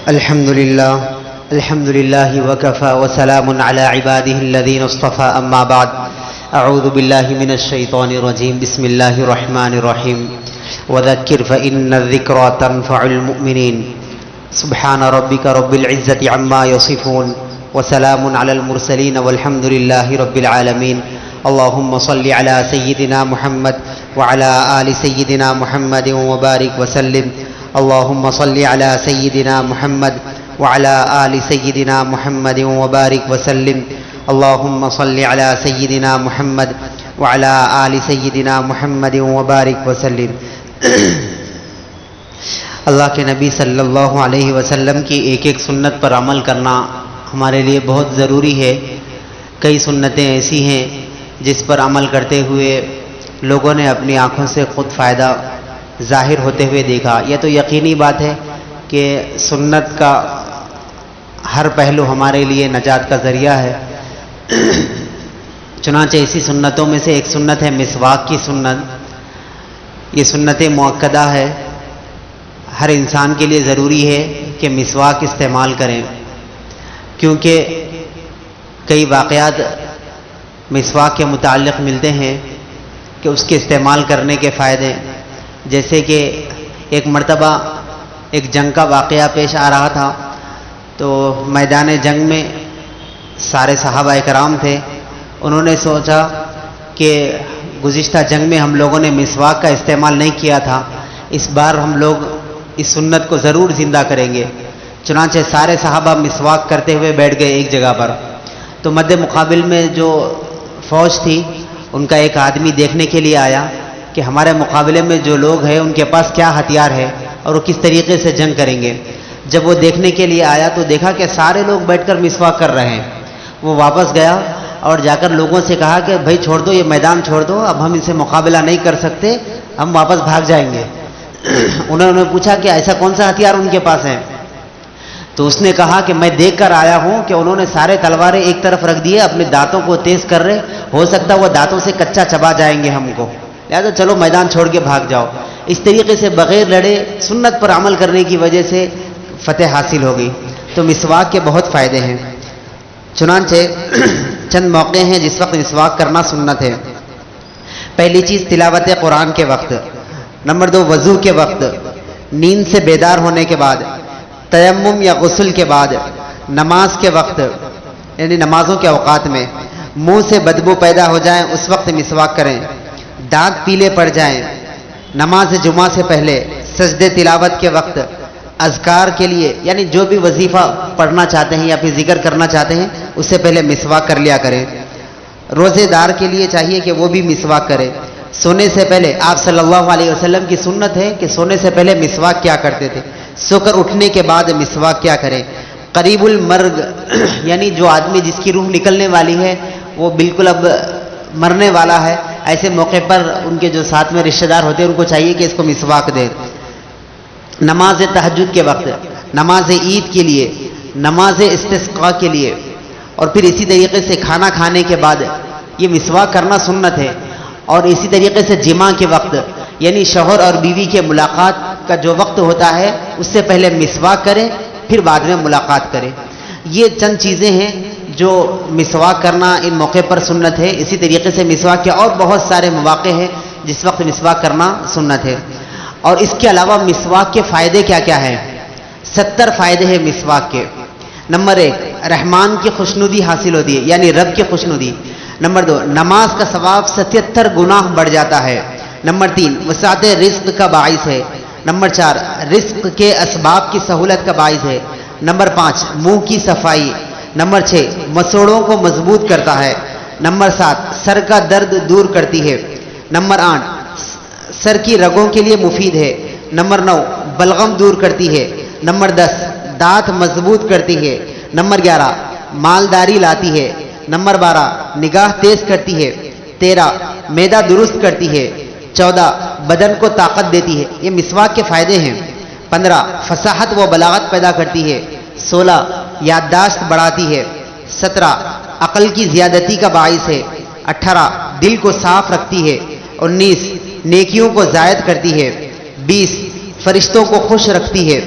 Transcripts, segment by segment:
الحمد لله وكفى وسلام على عباده الذين اصطفى أما بعد أعوذ بالله من الشيطان الرجيم بسم الله الرحمن الرحيم وذكر فإن الذكرى تنفع المؤمنين سبحان ربك رب العزة عما يصفون وسلام على المرسلين والحمد لله رب العالمين اللهم صل على سيدنا محمد وعلى آل سيدنا محمد وبارك وسلم اللهم صل على سيدنا محمد وعلى آل سيدنا محمد وبارك وسلم اللهم صل على سيدنا محمد وعلى آل سيدنا محمد وبارك وسلم اللہ کے نبی صلی اللہ علیہ وسلم کی ایک ایک سنت پر عمل کرنا ہمارے لیے بہت ضروری ہے۔ کئی سنتیں ایسی ہیں جس پر عمل کرتے ہوئے لوگوں نے اپنی آنکھوں سے خود فائدہ ظاہر ہوتے ہوئے دیکھا۔ یہ تو یقینی بات ہے کہ سنت کا ہر پہلو ہمارے لیے نجات کا ذریعہ ہے۔ چنانچہ اسی سنتوں میں سے ایک سنت ہے مسواک کی سنت۔ یہ سنت مؤکدہ ہے، ہر انسان کے لیے ضروری ہے کہ مسواک استعمال کریں، کیونکہ کئی واقعات مسواک کے متعلق ملتے ہیں کہ اس کے استعمال کرنے کے فائدے، جیسے کہ ایک مرتبہ ایک جنگ کا واقعہ پیش آ رہا تھا، تو میدان جنگ میں سارے صحابہ کرام تھے۔ انہوں نے سوچا کہ گزشتہ جنگ میں ہم لوگوں نے مسواک کا استعمال نہیں کیا تھا، اس بار ہم لوگ اس سنت کو ضرور زندہ کریں گے۔ چنانچہ سارے صحابہ مسواک کرتے ہوئے بیٹھ گئے ایک جگہ پر۔ تو مد مقابل میں جو فوج تھی ان کا ایک آدمی دیکھنے کے لیے آیا کہ ہمارے مقابلے میں جو لوگ ہیں ان کے پاس کیا ہتھیار ہے اور وہ کس طریقے سے جنگ کریں گے۔ جب وہ دیکھنے کے لیے آیا تو دیکھا کہ سارے لوگ بیٹھ کر مسواک کر رہے ہیں۔ وہ واپس گیا اور جا کر لوگوں سے کہا کہ بھائی چھوڑ دو، یہ میدان چھوڑ دو، اب ہم اسے مقابلہ نہیں کر سکتے، ہم واپس بھاگ جائیں گے۔ انہوں نے پوچھا کہ ایسا کون سا ہتھیار ان کے پاس ہے؟ تو اس نے کہا کہ میں دیکھ کر آیا ہوں کہ انہوں نے سارے تلواریں ایک طرف رکھ دیے، اپنے دانتوں کو تیز کر رہے، ہو سکتا ہے وہ دانتوں سے کچا چبا جائیں گے ہم کو، لہذا چلو میدان چھوڑ کے بھاگ جاؤ۔ اس طریقے سے بغیر لڑے سنت پر عمل کرنے کی وجہ سے فتح حاصل ہو گئی۔ تو مسواک کے بہت فائدے ہیں، چنانچہ چند موقع ہیں جس وقت مسواک کرنا سنت ہے۔ پہلی چیز تلاوت قرآن کے وقت، نمبر 2 وضو کے وقت، نیند سے بیدار ہونے کے بعد، تیمم یا غسل کے بعد، نماز کے وقت یعنی نمازوں کے اوقات میں، منہ سے بدبو پیدا ہو جائیں اس وقت مسواک کریں، دانت پیلے پڑ جائیں، نماز جمعہ سے پہلے، سجدے تلاوت کے وقت، اذکار کے لیے یعنی جو بھی وظیفہ پڑھنا چاہتے ہیں یا پھر ذکر کرنا چاہتے ہیں اس سے پہلے مسواک کر لیا کریں۔ روزے دار کے لیے چاہیے کہ وہ بھی مسواک کرے۔ سونے سے پہلے آپ صلی اللہ علیہ وسلم کی سنت ہے کہ سونے سے پہلے مسواک کیا کرتے تھے، سو کر اٹھنے کے بعد مسواک کیا کریں۔ قریب المرگ یعنی جو آدمی جس کی روح نکلنے والی ہے وہ بالکل اب مرنے والا ہے، ایسے موقع پر ان کے جو ساتھ میں رشتہ دار ہوتے ہیں ان کو چاہیے کہ اس کو مسواک دیں۔ نماز تہجد کے وقت، نماز عید کے لیے، نماز استسقاء کے لیے، اور پھر اسی طریقے سے کھانا کھانے کے بعد یہ مسواک کرنا سنت ہے۔ اور اسی طریقے سے جماع کے وقت یعنی شوہر اور بیوی کے ملاقات کا جو وقت ہوتا ہے اس سے پہلے مسواک کرے، پھر بعد میں ملاقات کرے۔ یہ چند چیزیں ہیں جو مسواک کرنا ان موقع پر سنت ہے۔ اسی طریقے سے مسواک کے اور بہت سارے مواقع ہیں جس وقت مسواک کرنا سنت ہے۔ اور اس کے علاوہ مسواک کے فائدے کیا کیا ہیں؟ 70 فائدے ہیں مسواک کے۔ نمبر 1 رحمان کی خوشنودی حاصل ہوتی ہے یعنی رب کی خوشنودی۔ نمبر 2 نماز کا ثواب 77 گنا بڑھ جاتا ہے۔ نمبر 3 وسعت رزق کا باعث ہے۔ نمبر 4 رزق کے اسباب کی سہولت کا باعث ہے۔ نمبر 5 منہ کی صفائی۔ نمبر 6 مسوڑوں کو مضبوط کرتا ہے۔ نمبر 7 سر کا درد دور کرتی ہے۔ نمبر 8 سر کی رگوں کے لیے مفید ہے۔ نمبر 9 بلغم دور کرتی ہے۔ نمبر 10 دانت مضبوط کرتی ہے۔ نمبر 11 مالداری لاتی ہے۔ نمبر 12 نگاہ تیز کرتی ہے۔ 13 معدہ درست کرتی ہے۔ 14 بدن کو طاقت دیتی ہے۔ یہ مسواک کے فائدے ہیں۔ 15 فصاحت و بلاغت پیدا کرتی ہے۔ 16 یادداشت بڑھاتی ہے۔ 17 عقل کی زیادتی کا باعث ہے۔ 18 دل کو صاف رکھتی ہے۔ 19 نیکیوں کو زائد کرتی ہے۔ 20 فرشتوں کو خوش رکھتی ہے۔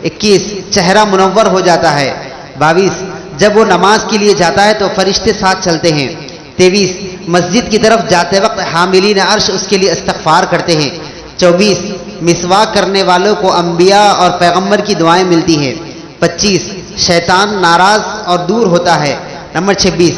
21 چہرہ منور ہو جاتا ہے۔ 22 جب وہ نماز کے لیے جاتا ہے تو فرشتے ساتھ چلتے ہیں۔ 23 مسجد کی طرف جاتے وقت حاملین عرش اس کے لیے استغفار کرتے ہیں۔ 24 مسواک کرنے والوں کو انبیاء اور پیغمبر کی دعائیں ملتی ہیں۔ 25 شیطان ناراض اور دور ہوتا ہے۔ نمبر 26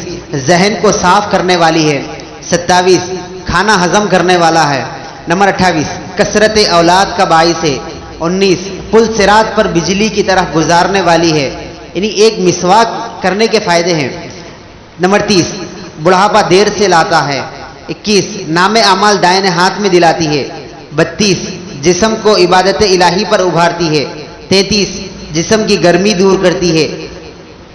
ذہن کو صاف کرنے والی ہے۔ 27 کھانا ہضم کرنے والا ہے۔ نمبر 28 کثرت اولاد کا باعث ہے۔ 19 پل صراط پر بجلی کی طرح گزارنے والی ہے، یعنی ایک مسواک کرنے کے فائدے ہیں۔ نمبر 30 بڑھاپا دیر سے لاتا ہے۔ 21 نام اعمال دائیں ہاتھ میں دلاتی ہے۔ 32 جسم کو عبادت الہی پر ابھارتی ہے۔ 33 جسم کی گرمی دور کرتی ہے۔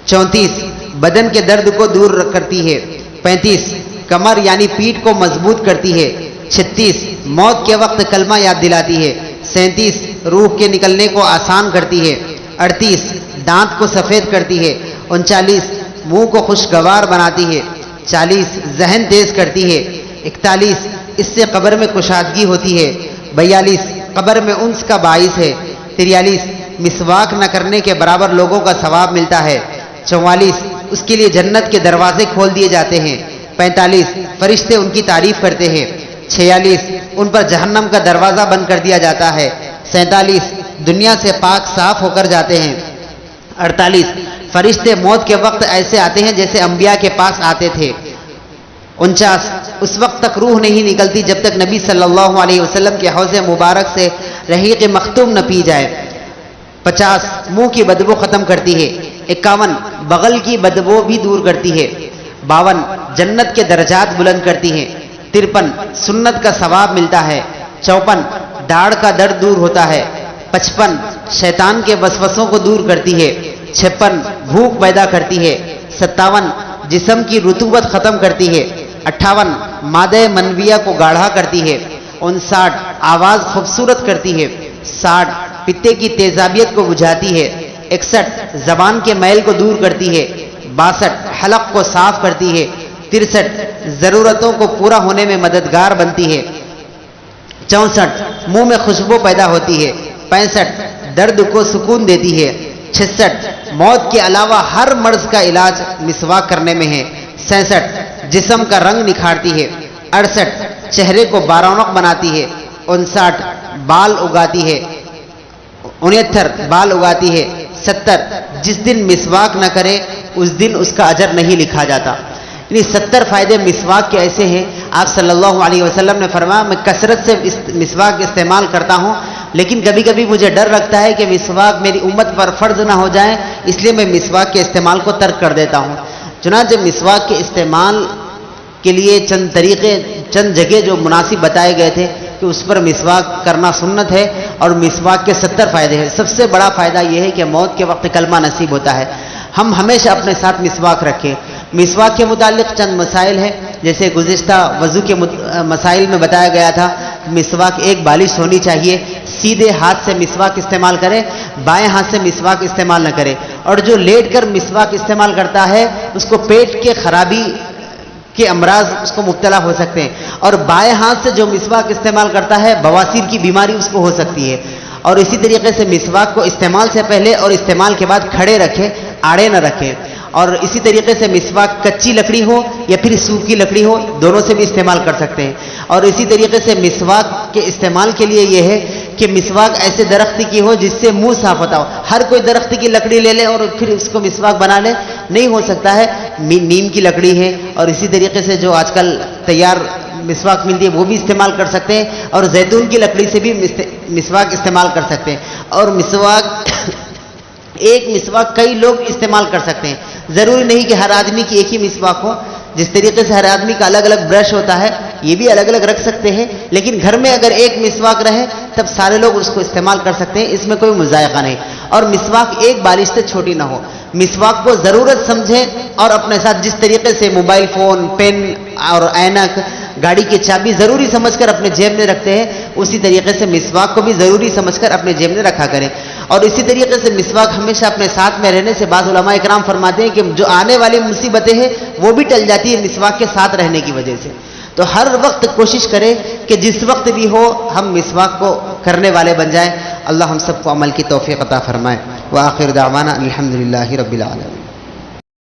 34 بدن کے درد کو دور کرتی ہے۔ 35 کمر یعنی پیٹھ کو مضبوط کرتی ہے۔ 36 موت کے وقت کلمہ یاد دلاتی ہے۔ 37 روح کے نکلنے کو آسان کرتی ہے۔ 38 دانت کو سفید کرتی ہے۔ 39 منہ کو خوشگوار بناتی ہے۔ 40 ذہن تیز کرتی ہے۔ 41 اس سے قبر میں کشادگی ہوتی ہے۔ 42 قبر میں انس کا باعث ہے۔ 43 مسواک نہ کرنے کے برابر لوگوں کا ثواب ملتا ہے۔ 44 اس کے لیے جنت کے دروازے کھول دیے جاتے ہیں۔ 45 فرشتے ان کی تعریف کرتے ہیں۔ 46 ان پر جہنم کا دروازہ بند کر دیا جاتا ہے۔ 47 دنیا سے پاک صاف ہو کر جاتے ہیں۔ 48 فرشتے موت کے وقت ایسے آتے ہیں جیسے انبیاء کے پاس آتے تھے۔ 49 اس وقت تک روح نہیں نکلتی جب تک نبی صلی اللہ علیہ وسلم کے حوض مبارک سے رحیق مختوم نہ پی جائے۔ 50 منہ کی بدبو ختم کرتی ہے۔ 51 بغل کی بدبو بھی دور کرتی ہے۔ 52 جنت کے درجات بلند کرتی ہیں۔ 53 سنت کا ثواب ملتا ہے۔ 54 داڑھ کا درد دور ہوتا ہے۔ 55 شیطان کے وسوسوں کو دور کرتی ہے۔ 56 بھوک پیدا کرتی ہے۔ 57 جسم کی رطوبت ختم کرتی ہے۔ 58 مادہ منویہ کو گاڑھا کرتی ہے۔ 59 آواز خوبصورت کرتی ہے۔ 60 پتے کی تیزابیت کو بجھاتی ہے۔ 61 زبان کے میل کو دور کرتی ہے۔ 62 حلق کو صاف کرتی ہے۔ 63 ضرورتوں کو پورا ہونے میں مددگار بنتی ہے۔ 64 منہ میں خوشبو پیدا ہوتی ہے۔ 65 درد کو سکون دیتی ہے۔ 66 موت کے علاوہ ہر مرض کا علاج مسواک کرنے میں ہے۔ 67 جسم کا رنگ نکھارتی ہے۔ 68 چہرے کو بارونق بناتی ہے۔ 59 بال اگاتی ہے۔ 69 بال اگاتی ہے۔ 70 جس دن مسواک نہ کرے اس دن اس کا اجر نہیں لکھا جاتا۔ یعنی 70 فائدے مسواک کے ایسے ہیں۔ آپ صلی اللہ علیہ وسلم نے فرمایا میں کثرت سے مسواک استعمال کرتا ہوں، لیکن کبھی کبھی مجھے ڈر لگتا ہے کہ مسواک میری امت پر فرض نہ ہو جائے، اس لیے میں مسواک کے استعمال کو ترک کر دیتا ہوں۔ چنانچہ مسواک کے استعمال کے لیے چند طریقے، چند جگہ جو مناسب بتائے گئے تھے کہ اس پر مسواک کرنا سنت ہے، اور مسواک کے 70 فائدے ہیں۔ سب سے بڑا فائدہ یہ ہے کہ موت کے وقت کلمہ نصیب ہوتا ہے۔ ہم ہمیشہ اپنے ساتھ مسواک رکھیں۔ مسواک کے متعلق چند مسائل ہیں، جیسے گزشتہ وضو کے مسائل میں بتایا گیا تھا، مسواک ایک بالش ہونی چاہیے، سیدھے ہاتھ سے مسواک استعمال کرے، بائیں ہاتھ سے مسواک استعمال نہ کرے، اور جو لیٹ کر مسواک استعمال کرتا ہے اس کو پیٹ کے خرابی کے امراض اس کو مبتلا ہو سکتے ہیں، اور بائیں ہاتھ سے جو مسواک استعمال کرتا ہے بواسیر کی بیماری اس کو ہو سکتی ہے۔ اور اسی طریقے سے مسواک کو استعمال سے پہلے اور استعمال کے بعد کھڑے رکھیں، آڑے نہ رکھیں۔ اور اسی طریقے سے مسواک کچی لکڑی ہو یا پھر سوکھی لکڑی ہو، دونوں سے بھی استعمال کر سکتے ہیں۔ اور اسی طریقے سے مسواک کے استعمال کے لیے یہ ہے کہ مسواک ایسے درخت کی ہو جس سے منہ صاف ہوتا ہو۔ ہر کوئی درخت کی لکڑی لے لے اور پھر اس کو مسواک بنا لے، نہیں ہو سکتا ہے۔ نیم کی لکڑی ہے، اور اسی طریقے سے جو آج کل تیار مسواک ملتی ہے وہ بھی استعمال کر سکتے ہیں، اور زیتون کی لکڑی سے بھی مسواک استعمال کر سکتے ہیں۔ اور مسواک ایک مسواک کئی لوگ استعمال کر سکتے ہیں، ضروری نہیں کہ ہر آدمی کی ایک ہی مسواک ہو۔ جس طریقے سے ہر آدمی کا الگ الگ برش ہوتا ہے، یہ بھی الگ الگ رکھ سکتے ہیں، لیکن گھر میں اگر ایک مسواک رہے تب سارے لوگ اس کو استعمال کر سکتے ہیں، اس میں کوئی مذائقہ نہیں۔ اور مسواک ایک بالش سے چھوٹی نہ ہو۔ مسواک کو ضرورت سمجھیں اور اپنے ساتھ جس طریقے سے موبائل فون، پین اور اینک، گاڑی کی چابی ضروری سمجھ کر اپنے جیب میں رکھتے ہیں، اسی طریقے سے مسواک کو بھی ضروری سمجھ کر اپنے جیب میں رکھا کریں۔ اور اسی طریقے سے مسواک ہمیشہ اپنے ساتھ میں رہنے سے بعض علماء اکرام فرماتے ہیں کہ جو آنے والی مصیبتیں ہیں وہ بھی ٹل جاتی ہے مسواک کے ساتھ رہنے کی وجہ سے۔ تو ہر وقت کوشش کریں کہ جس وقت بھی ہو ہم مسواک کو کرنے والے بن جائیں۔ اللہ ہم سب کو عمل کی توفیق عطا فرمائے۔ وآخر دعوانا الحمدللہ رب العالمین.